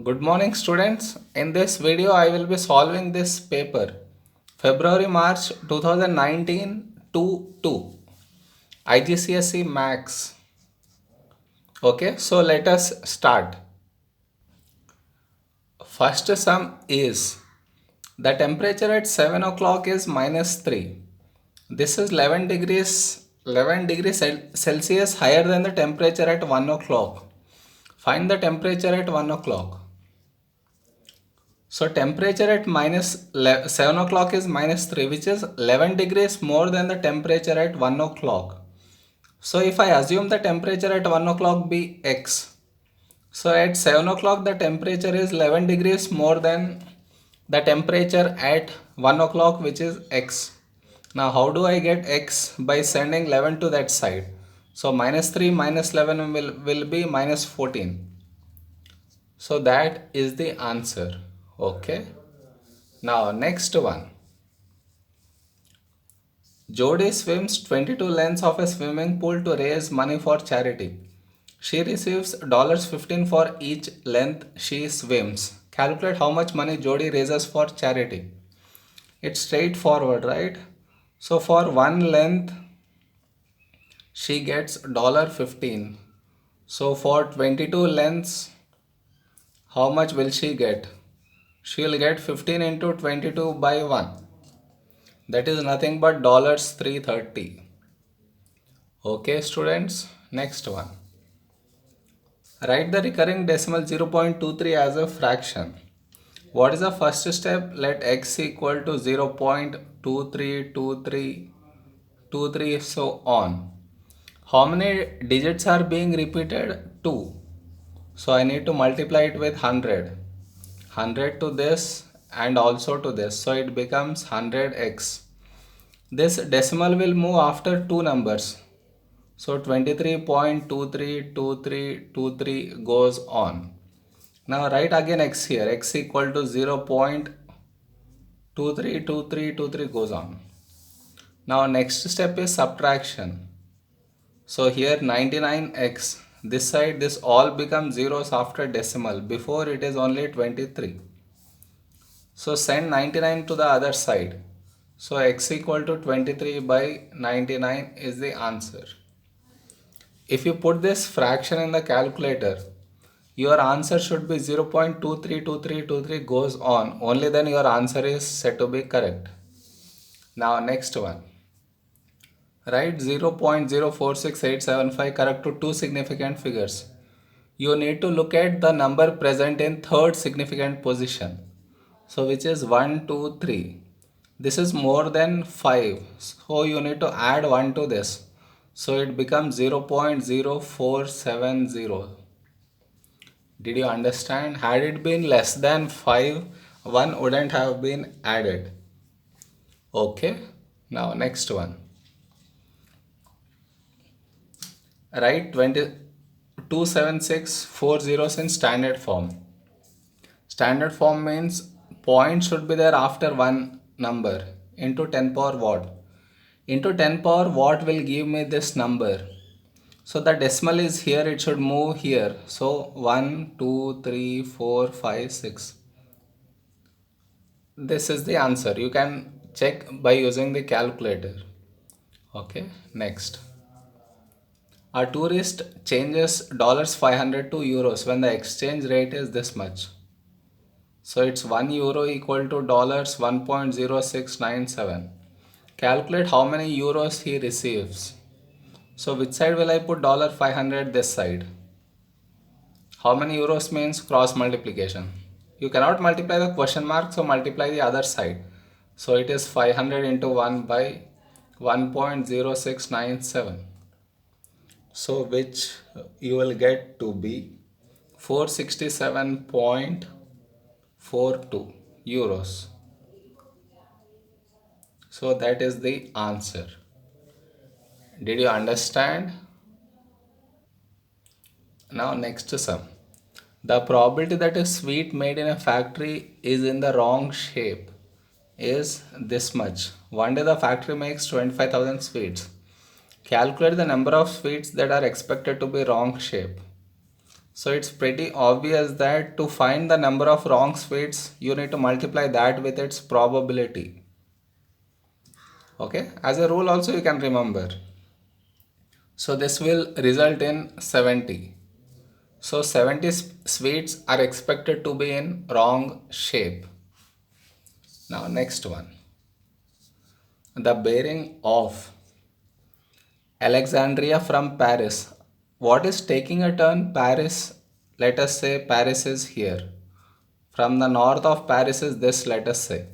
Good morning, students. In this video, I will be solving this paper February-March 2019 2 IGCSE Max. Okay, so let us start. First sum is the temperature at 7 o'clock is -3. This is 11 degrees Celsius higher than the temperature at 1 o'clock. Find the temperature at 1 o'clock. So temperature at 7 o'clock is -3, which is 11 degrees more than the temperature at 1 o'clock. So if I assume the temperature at 1 o'clock be X, so at 7 o'clock the temperature is 11 degrees more than the temperature at 1 o'clock, which is X. Now how do I get X? By sending 11 to that side. So -3 minus 11 will be -14. So that is the answer. Okay. Now next one. Jodi swims 22 lanes of a swimming pool to raise money for charity. She receives $15 for each length she swims. Calculate how much money Jodi raises for charity. It's straightforward, right? So for one length, she gets $15. So for 22 lengths, how much will she get? She will get 15 into 22 by 1. That is nothing but $330. Okay, students, next one. Write the recurring decimal 0.23 as a fraction. What is the first step? Let x equal to 0.232323 so on. How many digits are being repeated? 2. So I need to multiply it with 100. 100 to this and also to this. So it becomes 100x. This decimal will move after two numbers. So 23.232323 goes on. Now write again x here. X equal to 0.232323 goes on. Now next step is subtraction. So here 99x. This side, this all becomes zeros after decimal. Before it is only 23. So send 99 to the other side. So x equal to 23 by 99 is the answer. If you put this fraction in the calculator, your answer should be 0.232323 goes on. Only then your answer is said to be correct. Now next one. Write 0.046875 correct to two significant figures. You need to look at the number present in third significant position. So which is 1, 2, 3. This is more than 5. So you need to add 1 to this. So it becomes 0.0470. Did you understand? Had it been less than 5, 1 wouldn't have been added. Okay. Now next one. Write 27640 in standard form. Standard form means point should be there after one number into 10 power what. Into 10 power what will give me this number. So the decimal is here, it should move here. So 1, 2, 3, 4, 5, 6. This is the answer. You can check by using the calculator. Okay, next. A tourist changes $500 to euros when the exchange rate is this much. So it's 1 euro equal to $1.0697. Calculate how many euros he receives. So which side will I put $500? This side. How many euros means cross multiplication. You cannot multiply the question mark, so multiply the other side. So it is 500 into 1 by 1.0697. So which you will get to be 467.42 euros. So that is the answer. Did you understand? Now next sum. The probability that a sweet made in a factory is in the wrong shape is this much. One day the factory makes 25,000 sweets. Calculate the number of sweets that are expected to be wrong shape. So it's pretty obvious that to find the number of wrong speeds, you need to multiply that with its probability. Okay, as a rule also you can remember. So this will result in 70. So 70 sweets are expected to be in wrong shape. Now next one. The bearing of Alexandria from Paris. What is taking a turn? Paris. Let us say Paris is here. From the north of Paris is this, let us say.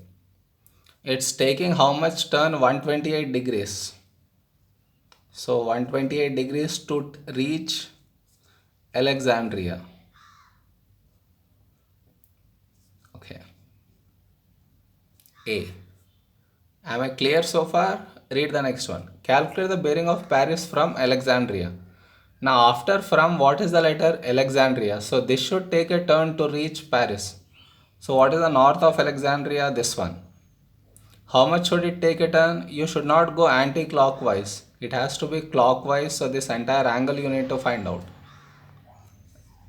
It's taking how much turn? 128 degrees. So 128 degrees to reach Alexandria. Okay. A. Am I clear so far? Read the next one. Calculate the bearing of Paris from Alexandria. Now after from, what is the letter? Alexandria. So this should take a turn to reach Paris. So what is the north of Alexandria? This one. How much should it take a turn? You should not go anti-clockwise. It has to be clockwise. So this entire angle you need to find out.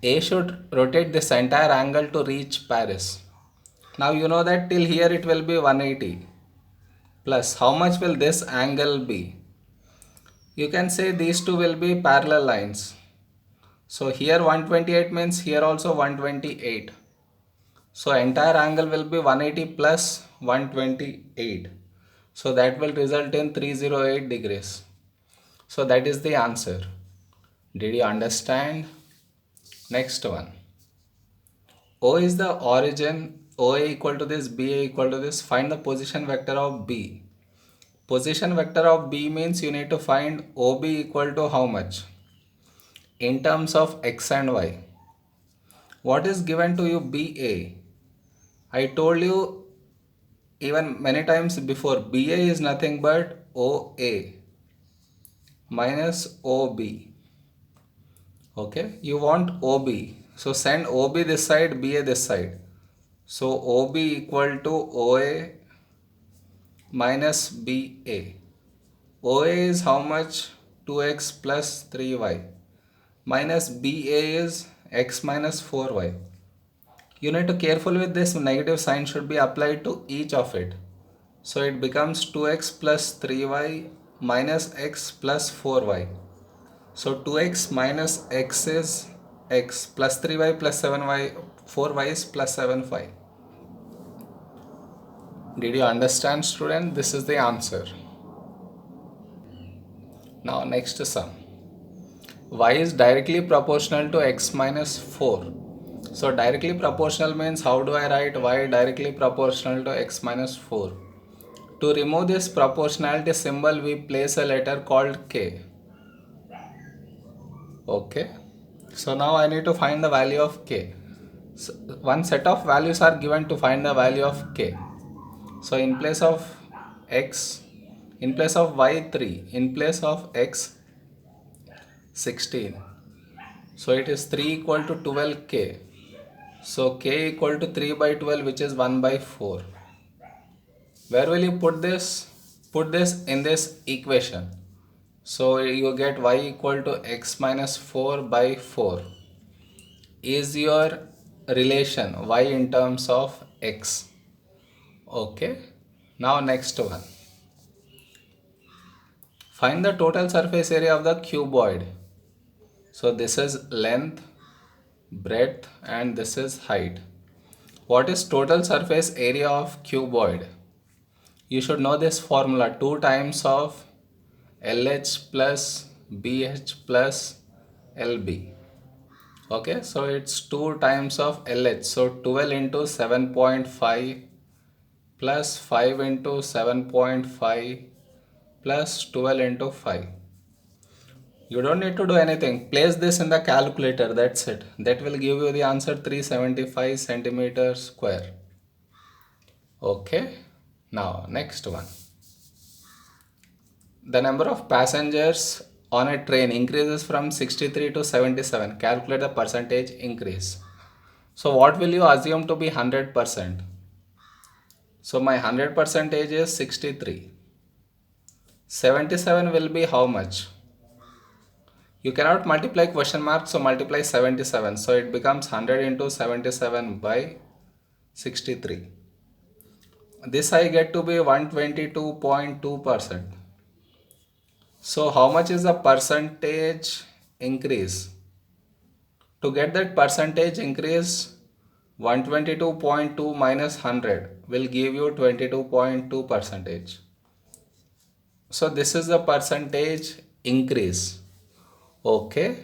A should rotate this entire angle to reach Paris. Now you know that till here it will be 180. Plus how much will this angle be? You can say these two will be parallel lines. So here 128 means here also 128. So entire angle will be 180 plus 128. So that will result in 308 degrees. So that is the answer. Did you understand? Next one. O is the origin. OA equal to this, BA equal to this. Find the position vector of B. Position vector of B means you need to find OB equal to how much? In terms of X and Y. What is given to you? BA. I told you even many times before, BA is nothing but OA minus OB. Okay, you want OB. So send OB this side, BA this side. So OB equal to OA minus BA. OA is how much? 2x plus 3y. Minus BA is x minus 4y. You need to be careful with this. Negative sign should be applied to each of it. So it becomes 2x plus 3y minus x plus 4y. So 2x minus x is x plus 3y plus 7y, 4y is plus 7y. Did you understand, student? This is the answer. Now next sum. Y is directly proportional to x minus 4. So directly proportional means how do I write y directly proportional to x minus 4? To remove this proportionality symbol, we place a letter called k. Okay. So now I need to find the value of k. So one set of values are given to find the value of k. So in place of x, in place of y 3, in place of x 16. So it is 3 equal to 12k. So k equal to 3 by 12, which is 1 by 4. Where will you put this? Put this in this equation. So you get y equal to x minus 4 by 4 is your relation y in terms of x. Okay. Now next one. Find the total surface area of the cuboid. So this is length, breadth, and this is height. What is total surface area of cuboid? You should know this formula, 2 times of LH plus BH plus LB. Okay, so it's 2 times of LH. So 12 into 7.5 plus 5 into 7.5 plus 12 into 5. You don't need to do anything. Place this in the calculator. That's it. That will give you the answer 375 centimeters square. Okay. Now next one. The number of passengers on a train increases from 63 to 77. Calculate the percentage increase. So what will you assume to be 100%? So my 100 percentage is 63. 77 will be how much? You cannot multiply question mark, so multiply 77. So it becomes 100 into 77 by 63. This I get to be 122.2%. So how much is the percentage increase? To get that percentage increase, 122.2 minus 100 will give you 22.2 percentage. So this is the percentage increase. Okay.